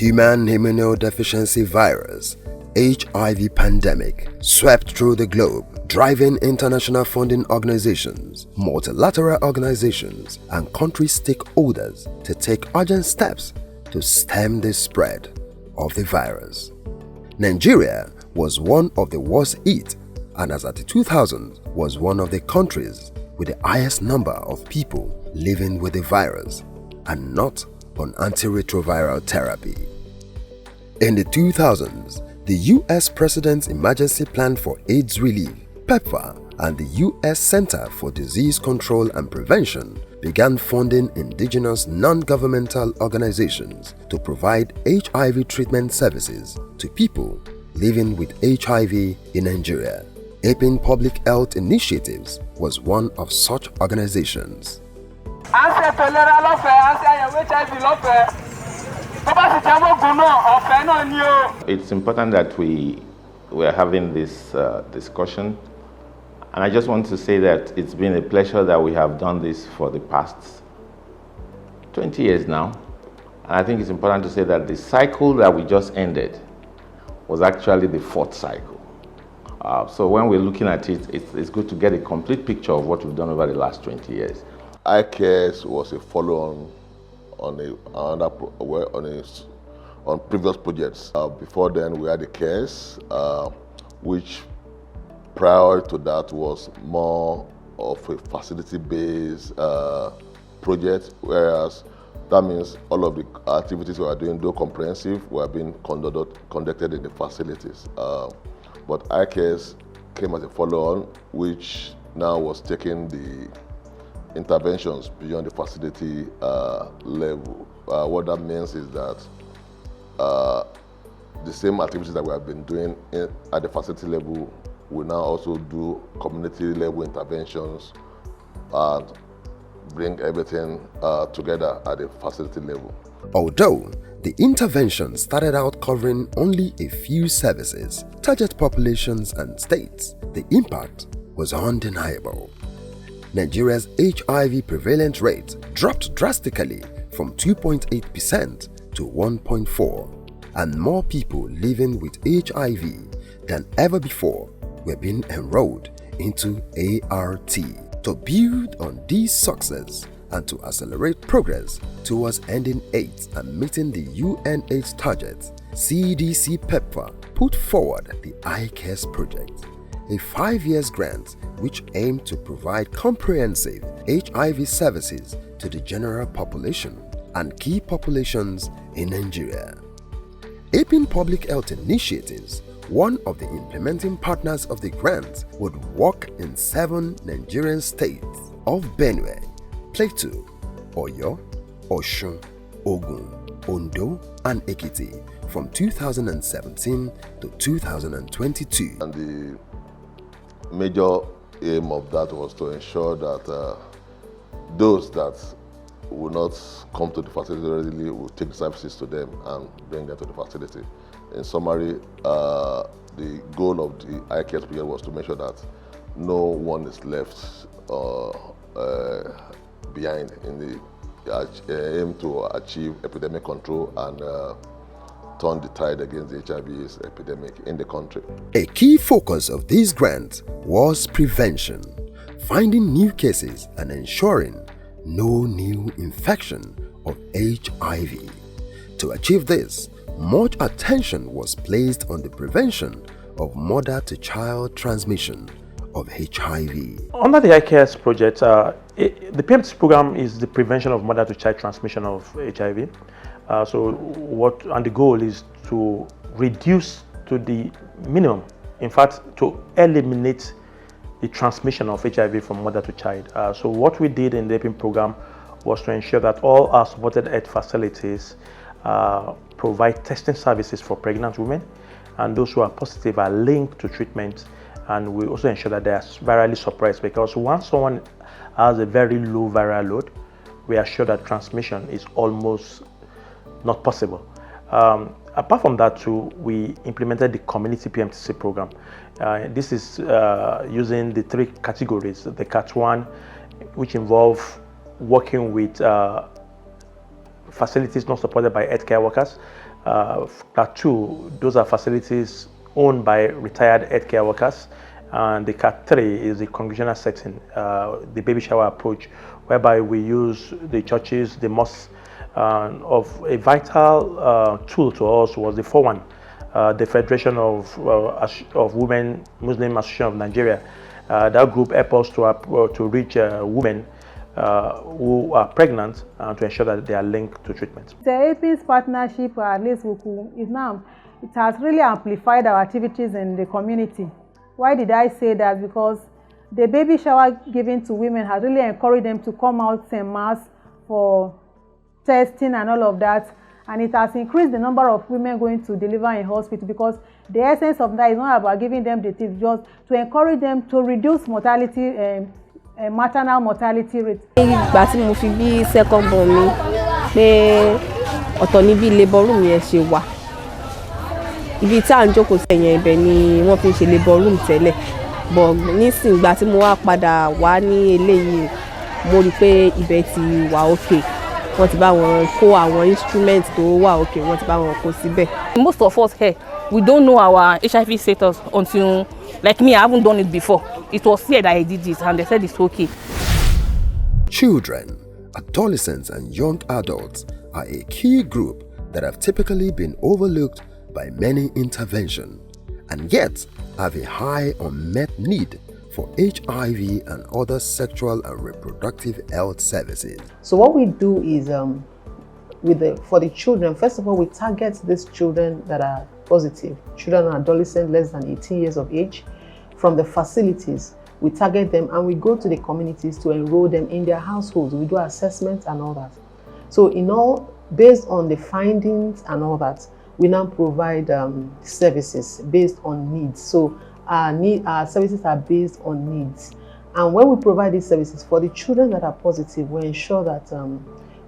human immunodeficiency virus, HIV pandemic, swept through the globe, driving international funding organizations, multilateral organizations, and country stakeholders to take urgent steps to stem the spread of the virus. Nigeria was one of the worst hit, and as at the 2000s was one of the countries with the highest number of people living with the virus and not on antiretroviral therapy. In the 2000s, the U.S. President's Emergency Plan for AIDS Relief, PEPFAR, and the U.S. Center for Disease Control and Prevention began funding indigenous non-governmental organizations to provide HIV treatment services to people living with HIV in Nigeria. Apin Public Health Initiatives was one of such organizations. It's important that we are having this discussion, and I just want to say that it's been a pleasure that we have done this for the past 20 years now. And I think it's important to say that the cycle that we just ended was actually the fourth cycle. So when we're looking at it, it's good to get a complete picture of what we've done over the last 20 years. Icares was a follow-on on previous projects. Before then, we had Icares, which prior to that was more of a facility-based project, whereas that means all of the activities we are doing, though comprehensive, were being conducted in the facilities. But Icares came as a follow-on, which now was taking the interventions beyond the facility level. What that means is that the same activities that we have been doing at the facility level, we now also do community level interventions and bring everything together at the facility level. Although the intervention started out covering only a few services, target populations and states, the impact was undeniable. Nigeria's HIV prevalence rate dropped drastically from 2.8% to 1.4%, and more people living with HIV than ever before were being enrolled into ART. To build on this success and to accelerate progress towards ending AIDS and meeting the UNAIDS targets, CDC PEPFAR put forward the Icares project, a 5-year grant which aimed to provide comprehensive HIV services to the general population and key populations in Nigeria. Apin Public Health Initiatives, one of the implementing partners of the grant, would work in 7 Nigerian states of Benue, Plateau, Oyo, Osun, Ogun, Ondo, and Ekiti from 2017 to 2022. And the major aim of that was to ensure that those that will not come to the facility readily will take services to them and bring them to the facility. In summary, the goal of the Icares project was to make sure that no one is left behind in the aim to achieve epidemic control and turn the tide against the HIV epidemic in the country. A key focus of this grant was prevention, finding new cases and ensuring no new infection of HIV. To achieve this, much attention was placed on the prevention of mother-to-child transmission of HIV. Under the Icares project, the PMT program is the prevention of mother-to-child transmission of HIV. And the goal is to reduce to the minimum, in fact, to eliminate the transmission of HIV from mother to child. So what we did in the Apin program was to ensure that all our supported health facilities provide testing services for pregnant women, and those who are positive are linked to treatment, and we also ensure that they are virally suppressed, because once someone has a very low viral load, we are sure that transmission is almost not possible. Apart from that too, we implemented the community PMTC program. This is using the 3 categories. The Cat 1, which involve working with facilities not supported by healthcare workers. Cat 2, those are facilities owned by retired healthcare workers. And the Cat 3 is the congregational setting, the baby shower approach, whereby we use the churches, the mosques. Of a vital tool to us was the 4-1, the Federation of Women Muslim Association of Nigeria. That group helped us to reach women who are pregnant to ensure that they are linked to treatment. The Apin's partnership, at least it has really amplified our activities in the community. Why did I say that? Because the baby shower given to women has really encouraged them to come out en masse for testing and all of that, and it has increased the number of women going to deliver in hospital, because the essence of that is not about giving them the tips, just to encourage them to reduce mortality, maternal mortality rate. Ìgbà tí mo fi bí second born mi pé ọ̀tọ̀ ní bí labour room yẹn ṣe wà, ibi tí à ń jókòó sí yẹn ibẹ̀ ni wọ́n fi ń ṣe labour room tẹ́lẹ̀, but nísìnyí ìgbà tí mo wá padà wá ní eléyìí mo rí pé ibẹ̀ ti wà okay. Wọ́n ti bá wọn kó àwọn instrument tó wà okay, wọ́n ti bá wọn kó síbẹ̀. Most of us here, we don't know our HIV status until, like me, I haven't done it before. It was here that I did it and they said it's okay. Children, adolescents and young adults are a key group that have typically been overlooked by many interventions and yet have a high unmet need for HIV and other sexual and reproductive health services. So what we do is, for the children, first of all, we target these children that are positive, children and adolescents less than 18 years of age. From the facilities, we target them and we go to the communities to enroll them in their households. We do assessments and all that. So based on the findings and all that, we now provide services based on needs. So our services are based on needs. And when we provide these services for the children that are positive, we ensure that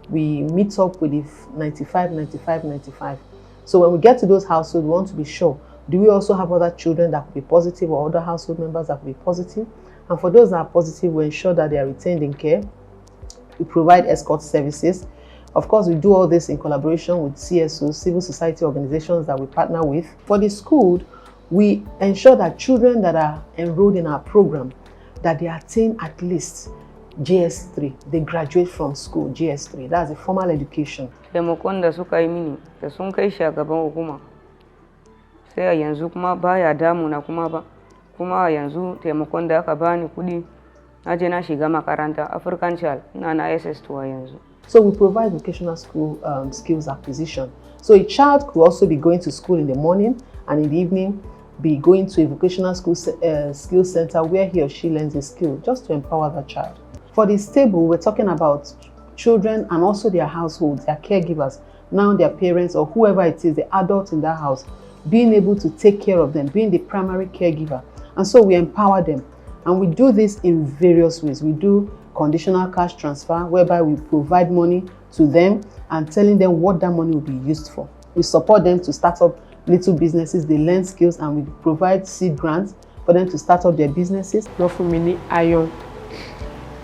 we meet up with the 95, 95, 95. So when we get to those households, we want to be sure, do we also have other children that could be positive or other household members that could be positive? And for those that are positive, we ensure that they are retained in care. We provide escort services. Of course, we do all this in collaboration with CSOs, civil society organizations that we partner with. For the school, we ensure that children that are enrolled in our program, that they attain at least GS3. They graduate from school, GS3. That's a formal education. Taimakon da suka yi mini da sun kai shi a gaban hukuma. Sai a yanzu kuma baya damuna kuma yanzu taimakon da aka bani kuɗi na je na shiga makaranta African Child na SS2 yanzu. So we provide vocational school skills acquisition. So a child could also be going to school in the morning and in the evening be going to a vocational school skills center where he or she learns a skill just to empower that child. For the stable, we're talking about children and also their households, their caregivers, now their parents or whoever it is, the adults in that house, being able to take care of them, being the primary caregiver. And so we empower them. And we do this in various ways. We do conditional cash transfer, whereby we provide money to them and telling them what that money will be used for. We support them to start up little businesses, they learn skills, and we provide seed grants for them to start up their businesses. Not for many iron,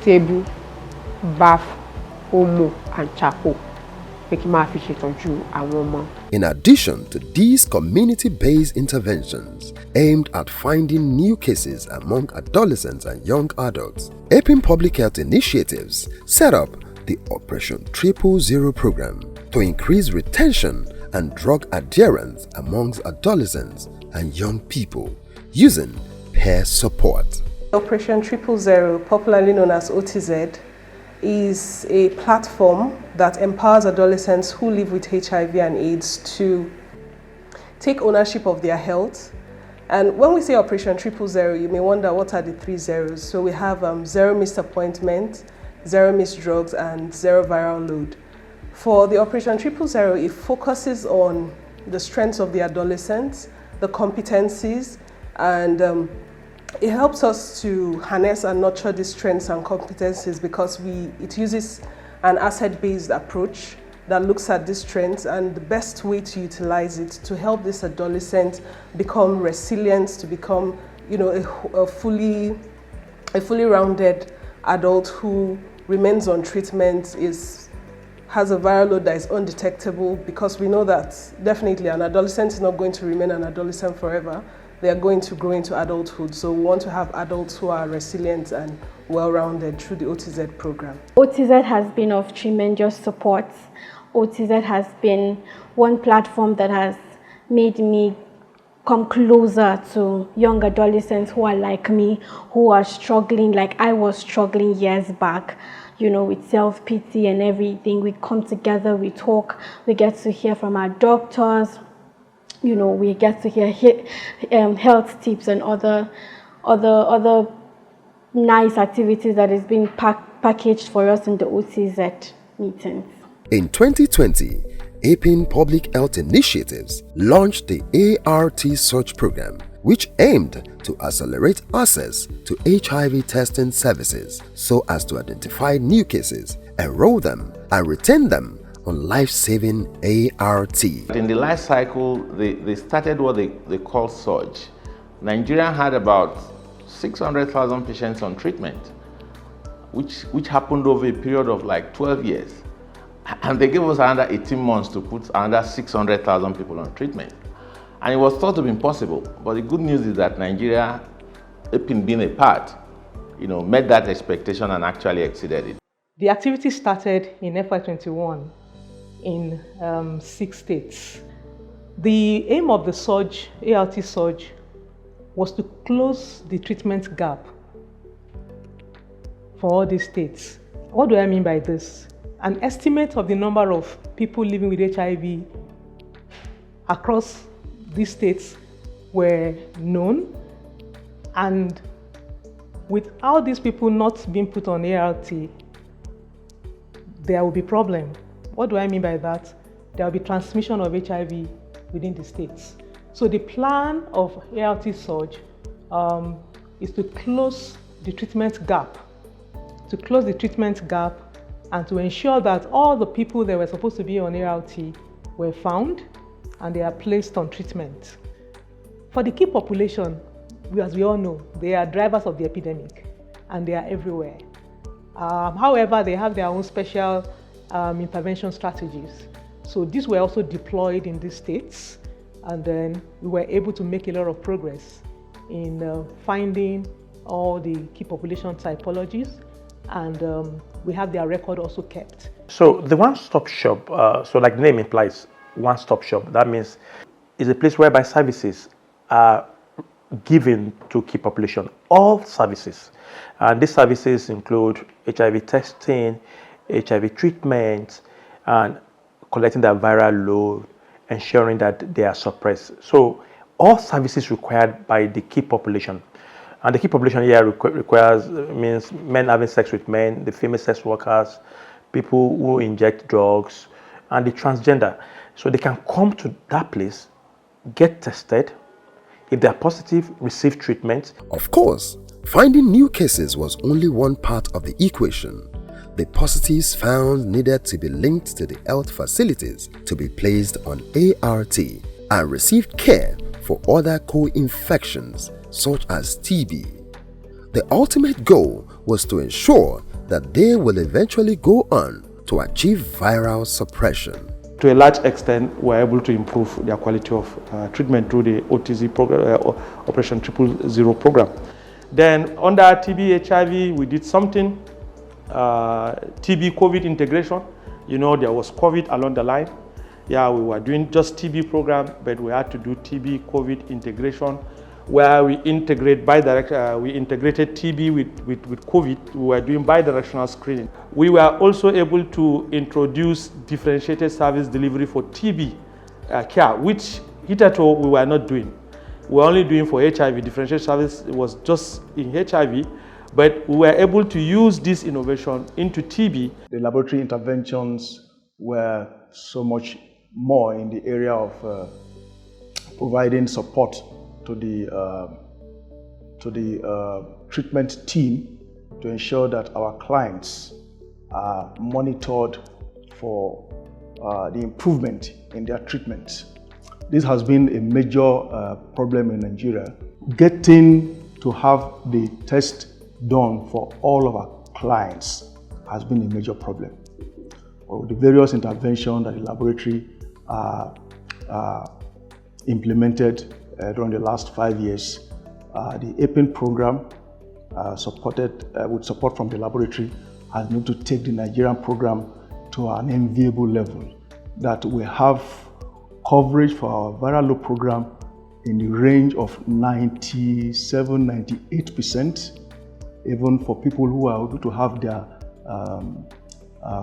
table, bath, omo, and charcoal. In addition to these community-based interventions aimed at finding new cases among adolescents and young adults, Apin Public Health Initiatives set up the Operation 000 program to increase retention and drug adherence amongst adolescents and young people using peer support. Operation 000, popularly known as OTZ, is a platform that empowers adolescents who live with HIV and AIDS to take ownership of their health. And when we say Operation 000, you may wonder what are the 3 zeros. So we have 0 missed appointment, 0 missed drugs, and 0 viral load. For the Operation 000, it focuses on the strengths of the adolescents, the competencies, and it helps us to harness and nurture these strengths and competencies because it uses an asset-based approach that looks at these strengths and the best way to utilize it to help this adolescent become resilient, to become, a fully rounded adult who remains on treatment, is has a viral load that is undetectable, because we know that definitely an adolescent is not going to remain an adolescent forever. They are going to grow into adulthood. So we want to have adults who are resilient and well-rounded through the OTZ program. OTZ has been of tremendous support. OTZ has been one platform that has made me come closer to young adolescents who are like me, who are struggling like I was struggling years back, you know, with self-pity and everything. We come together, we talk, we get to hear from our doctors, you know, we get to hear health tips and other nice activities that is being packaged for us in the OTZ meetings. In 2020, Apin Public Health Initiatives launched the ART Search Program, which aimed to accelerate access to HIV testing services so as to identify new cases, enroll them, and retain them on life-saving ART. In the life cycle, they started what they call surge. Nigeria had about 600,000 patients on treatment, which happened over a period of like 12 years. And they gave us another 18 months to put another 600,000 people on treatment. And it was thought to be impossible. But the good news is that Nigeria, Apin being a part, you know, met that expectation and actually exceeded it. The activity started in FY21 in 6 states. The aim of the surge, ART surge, was to close the treatment gap for all these states. What do I mean by this? An estimate of the number of people living with HIV across these states were known, and without these people not being put on ART, there will be problem. What do I mean by that? There will be transmission of HIV within the states. So the plan of ART surge is to close the treatment gap, and to ensure that all the people that were supposed to be on ART were found and they are placed on treatment. For the key population, as we all know, they are drivers of the epidemic and they are everywhere. However, they have their own special intervention strategies. So these were also deployed in these states, and then we were able to make a lot of progress in finding all the key population typologies, and we have their record also kept. So the one-stop shop, so like the name implies, one-stop shop, that means it's a place whereby services are given to key population, all services. And these services include HIV testing, HIV treatment, and collecting their viral load, ensuring that they are suppressed. So all services required by the key population. And the key population here means men having sex with men, the female sex workers, people who inject drugs, and the transgender. So they can come to that place, get tested. If they are positive, receive treatment. Of course, finding new cases was only one part of the equation. The positives found needed to be linked to the health facilities to be placed on ART and received care for other co-infections such as TB. The ultimate goal was to ensure that they will eventually go on to achieve viral suppression. To a large extent, we're able to improve their quality of treatment through the OTZ program, Operation 000 program. Then under TB HIV, we did something, TB COVID integration. You know, there was COVID along the line. Yeah, we were doing just TB program, but we had to do TB COVID integration, where we integrate we integrated TB with COVID. We were doing bidirectional screening. We were also able to introduce differentiated service delivery for TB care, which hitherto we were not doing. We were only doing for HIV. Differentiated service was just in HIV, but we were able to use this innovation into TB. The laboratory interventions were so much more in the area of providing support to the treatment team to ensure that our clients are monitored for the improvement in their treatment. This has been a major problem in Nigeria. Getting to have the test done for all of our clients has been a major problem. or the various interventions that the laboratory implemented during the last 5 years. The Apin program, supported with support from the laboratory, has been able to take the Nigerian program to an enviable level, that we have coverage for our viral load program in the range of 97-98%, even for people who are able to have their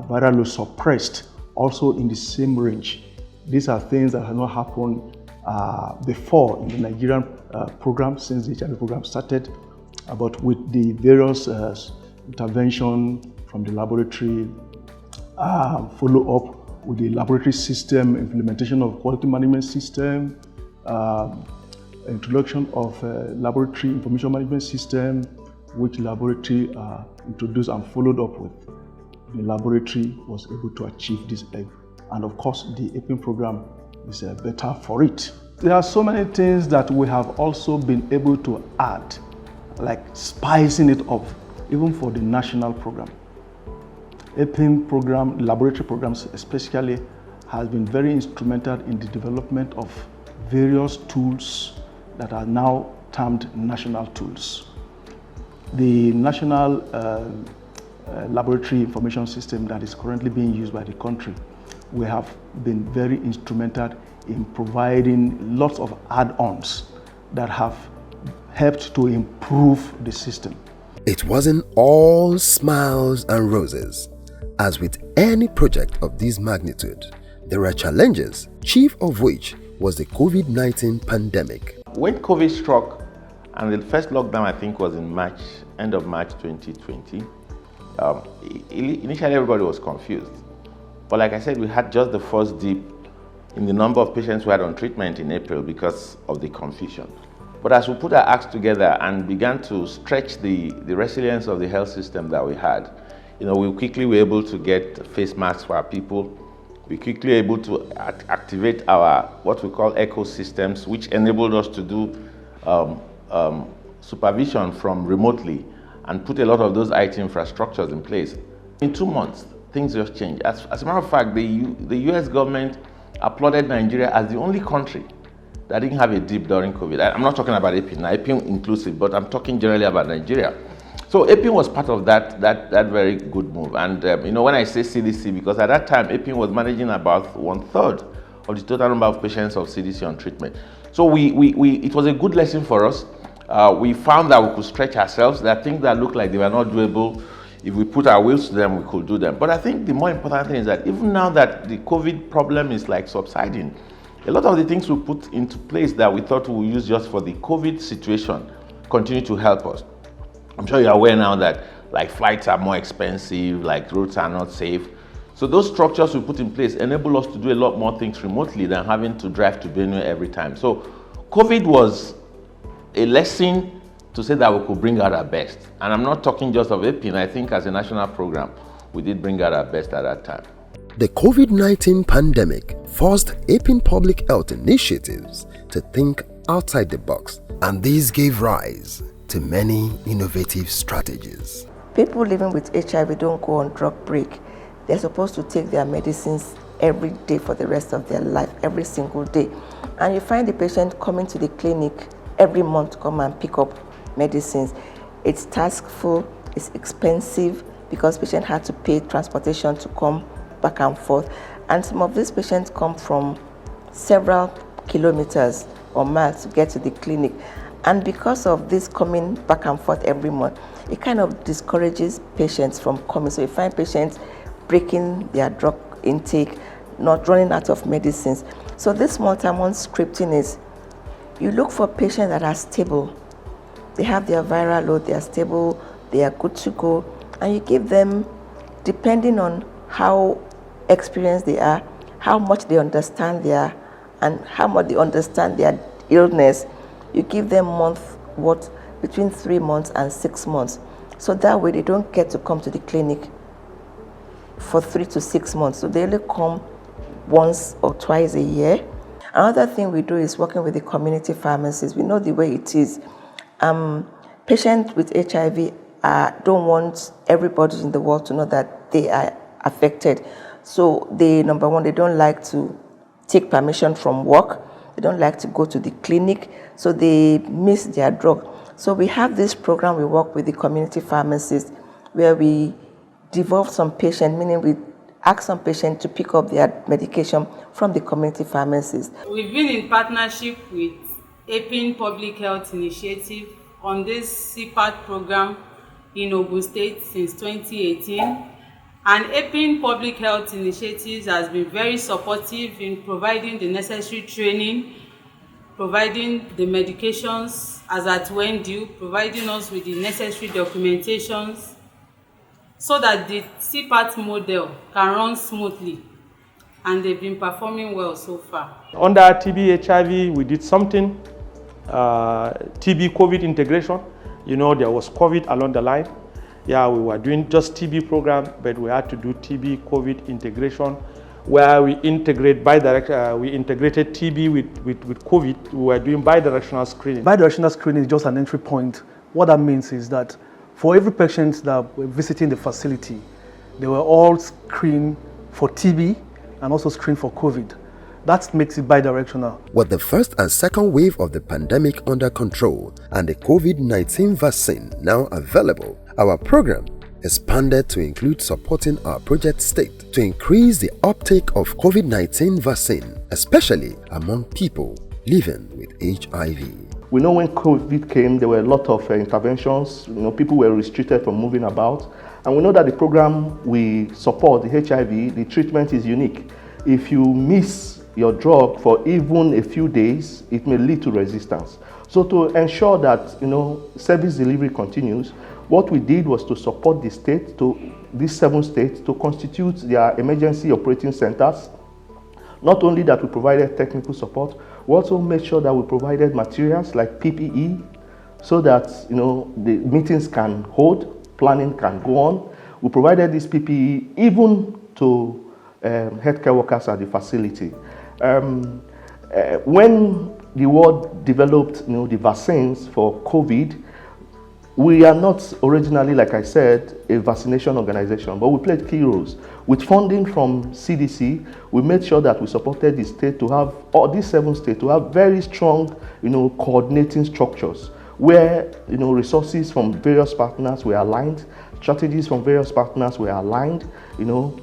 viral load suppressed, also in the same range. These are things that have not happened before in the Nigerian program since the HIV program started, but with the various intervention from the laboratory, follow-up with the laboratory system, implementation of quality management system, introduction of laboratory information management system, which laboratory introduced and followed up with. The laboratory was able to achieve this level. And of course, the Apin program is better for it. There are so many things that we have also been able to add, like spicing it up, even for the national program. Apin program, laboratory programs especially, has been very instrumental in the development of various tools that are now termed national tools. The national laboratory information system that is currently being used by the country, we have been very instrumental in providing lots of add-ons that have helped to improve the system. It wasn't all smiles and roses. As with any project of this magnitude, there are challenges, chief of which was the COVID-19 pandemic. When COVID struck, and the first lockdown I think was in March, end of March 2020, initially everybody was confused. But like I said, we had just the first dip in the number of patients who had on treatment in April because of the confusion. But as we put our acts together and began to stretch the resilience of the health system that we had, we quickly were able to get face masks for our people. We quickly were able to activate our, what we call ecosystems, which enabled us to do supervision from remotely and put a lot of those IT infrastructures in place. In 2 months, things just changed. As a matter of fact, the US government applauded Nigeria as the only country that didn't have a dip during COVID. I'm not talking about Apin, Apin inclusive, but I'm talking generally about Nigeria. So Apin was part of that very good move. And when I say CDC, because at that time Apin was managing about 1/3 of the total number of patients of CDC on treatment. So it was a good lesson for us. We found that we could stretch ourselves. There are things that looked like they were not doable. If we put our wills to them, we could do them. But I think the more important thing is that even now that the COVID problem is like subsiding, a lot of the things we put into place that we thought we would use just for the COVID situation continue to help us. I'm sure you're aware now that like flights are more expensive, like routes are not safe. So those structures we put in place enable us to do a lot more things remotely than having to drive to Benue every time. So COVID was a lesson to say that we could bring out our best. And I'm not talking just of Apin. I think as a national program, we did bring out our best at that time. The COVID-19 pandemic forced Apin public health initiatives to think outside the box, and these gave rise to many innovative strategies. People living with HIV don't go on drug break. They're supposed to take their medicines every day for the rest of their life, every single day. And you find the patient coming to the clinic every month to come and pick up medicines. It's taskful, it's expensive because patient had to pay transportation to come back and forth. And some of these patients come from several kilometers or miles to get to the clinic. And because of this coming back and forth every month, it kind of discourages patients from coming. So you find patients breaking their drug intake, not running out of medicines. So this multi-month scripting is, you look for patients that are stable. They have their viral load, they are stable, they are good to go, and you give them, depending on how experienced they are, how much they understand and how much they understand their illness, you give them between 3 months and 6 months. So that way they don't get to come to the clinic for 3 to 6 months. So they only come once or twice a year. Another thing we do is working with the community pharmacies. We know the way it is. Patients with HIV don't want everybody in the world to know that they are affected. So they, number one, they don't like to take permission from work. They don't like to go to the clinic, so they miss their drug. So we have this program, we work with the community pharmacists, where we devolve some patients, meaning we ask some patients to pick up their medication from the community pharmacies. We've been in partnership with Apin Public Health Initiative on this CPAT program in Ogun State since 2018. And Apin Public Health Initiatives has been very supportive in providing the necessary training, providing the medications as at when due, providing us with the necessary documentations so that the CPAT model can run smoothly. And they've been performing well so far. Under TB HIV, we did something, TB COVID integration. You know, there was COVID along the line. Yeah, we were doing just TB program, but we had to do TB COVID integration, where we integrate we integrated TB with COVID. We were doing bidirectional screening. Bidirectional screening is just an entry point. What that means is that for every patient that were visiting the facility, they were all screened for TB and also screened for COVID. That makes it bidirectional. With the first and second wave of the pandemic under control and the COVID-19 vaccine now available, our program expanded to include supporting our project state to increase the uptake of COVID-19 vaccine, especially among people living with HIV. We know when COVID came, there were a lot of interventions. You know, people were restricted from moving about. And we know that the program we support, the HIV, the treatment is unique. If you miss your drug for even a few days, it may lead to resistance. So to ensure that, you know, service delivery continues, what we did was to support the state, these 7 states, to constitute their emergency operating centers. Not only that we provided technical support, we also made sure that we provided materials like PPE, so that, you know, the meetings can hold, planning can go on. We provided this PPE even to healthcare workers at the facility. When the world developed, you know, the vaccines for COVID, we are not originally, like I said, a vaccination organization, but we played key roles. With funding from CDC, we made sure that we supported the state to have, all these 7 states, to have very strong, you know, coordinating structures where, you know, resources from various partners were aligned, strategies from various partners were aligned, you know.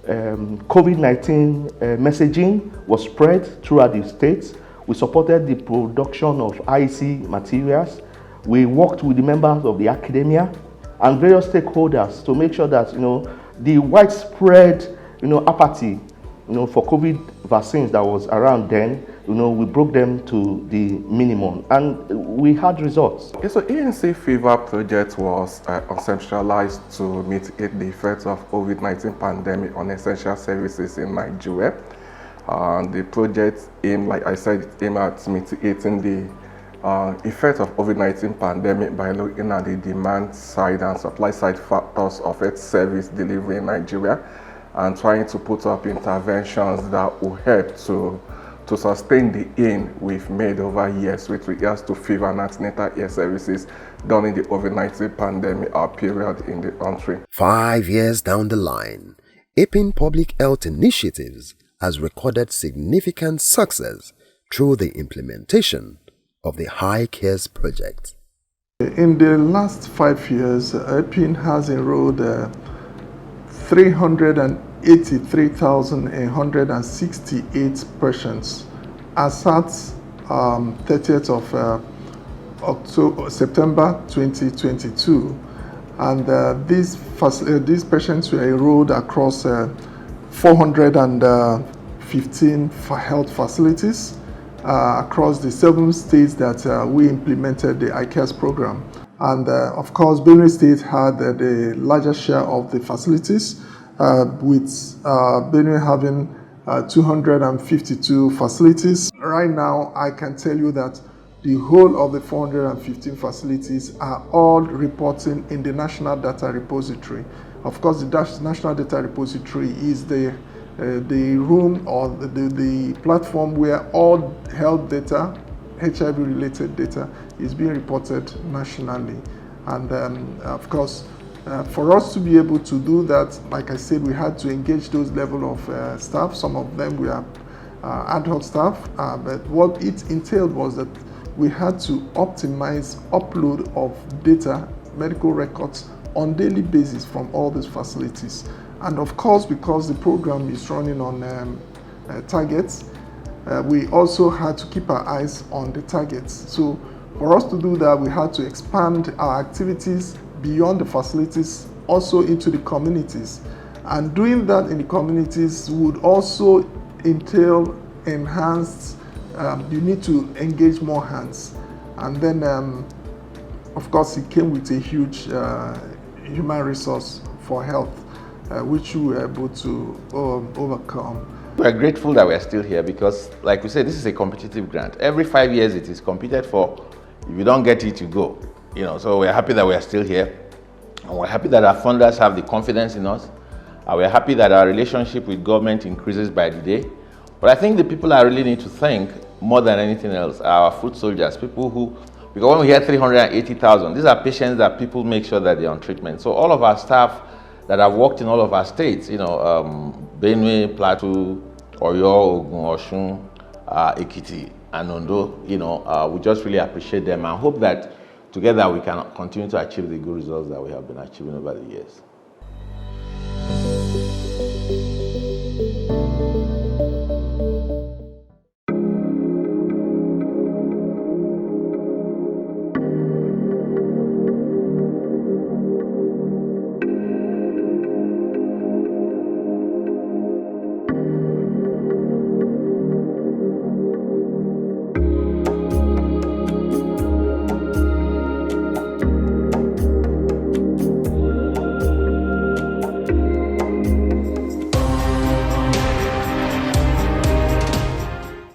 COVID-19 messaging was spread throughout the states. We supported the production of IC materials. We worked with the members of the academia and various stakeholders to make sure that, you know, the widespread, you know, apathy, you know, for COVID vaccines that was around then, you know, we broke them to the minimum, and we had results. Okay, so ANC Fever project was conceptualized to mitigate the effects of COVID-19 pandemic on essential services in Nigeria. The project aimed, like I said, it aimed at mitigating the effect of COVID-19 pandemic by looking at the demand side and supply side factors of its service delivery in Nigeria, and trying to put up interventions that will help to sustain the gain we've made over years with regards to fever and antenatal care services during the COVID-19 pandemic period in the country. 5 years down the line, Apin Public Health Initiatives has recorded significant success through the implementation of the Icares project. In the last 5 years, Apin has enrolled 383,168 patients as at 30th of September 2022, and these patients were enrolled across 415 health facilities across the 7 states that we implemented the Icares program. And of course, Benue State had the largest share of the facilities, with Benue having 252 facilities. Right now, I can tell you that the whole of the 415 facilities are all reporting in the National Data Repository. Of course, the National Data Repository is the room or the platform where all health data, HIV-related data, is being reported nationally. And of course, For us to be able to do that, like I said, we had to engage those level of staff. Some of them were ad hoc staff, but what it entailed was that we had to optimize upload of data, medical records on daily basis from all these facilities. And of course, because the program is running on targets, we also had to keep our eyes on the targets. So for us to do that, we had to expand our activities beyond the facilities, also into the communities. And doing that in the communities would also entail enhanced, you need to engage more hands. And then, of course, it came with a huge human resource for health, which we were able to overcome. We're grateful that we're still here because, like we said, this is a competitive grant. Every 5 years it is competed for. If you don't get it, you go. So we're happy that we're still here. And we're happy that our funders have the confidence in us. And we're happy that our relationship with government increases by the day. But I think the people I really need to thank more than anything else are our foot soldiers, people who, because when we hear 380,000, these are patients that people make sure that they're on treatment. So all of our staff that have worked in all of our states, Benue, Plateau, Oyo, Ogun, Osun, Ekiti, and Ondo, we just really appreciate them and hope that together we can continue to achieve the good results that we have been achieving over the years.